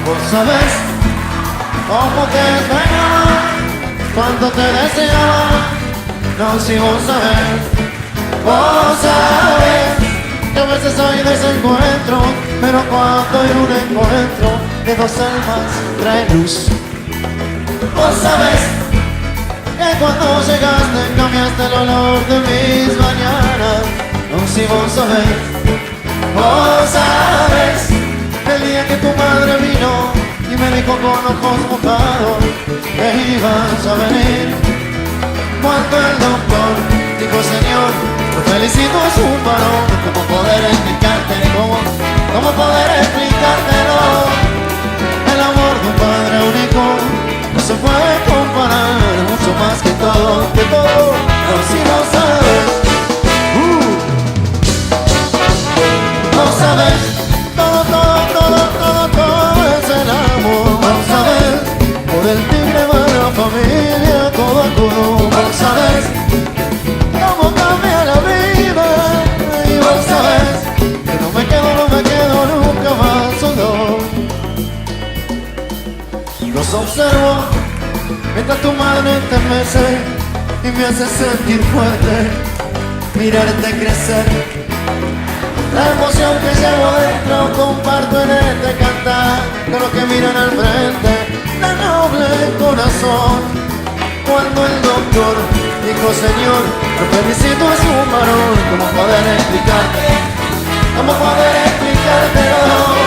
Vos sabés cómo te extrañaba, cuánto te deseaba. No, si vos sabés que a veces hay desencuentro, pero cuando hay un encuentro de dos almas trae luz. Vos sabés que cuando llegaste cambiaste el olor de mis mañanas. No, si vos sabés el día que tu madre vino y me dijo con ojos mojados que ibas a venir. Cuando el doctor dijo, señor, lo felicito, es un varón. ¿Cómo poder explicarte? ¿Cómo poder explicártelo? El amor de un padre único no se puede comparar, mucho más que todo, no, si no sabes, no sabes, todo es el amor. Vos sabés, por el timbre va la familia, todo a todo. Vos sabés cómo cambia la vida, y vos sabés que no me quedo nunca más solo. Los observo mientras tu madre te mece y me hace sentir fuerte, mirarte crecer. La emoción que llevo dentro comparto en este cantar con los que miran al frente, la noble corazón. Cuando el doctor dijo, señor, lo felicito, es un varón. ¿Cómo poder explicarte? ¿Cómo poder explicártelo?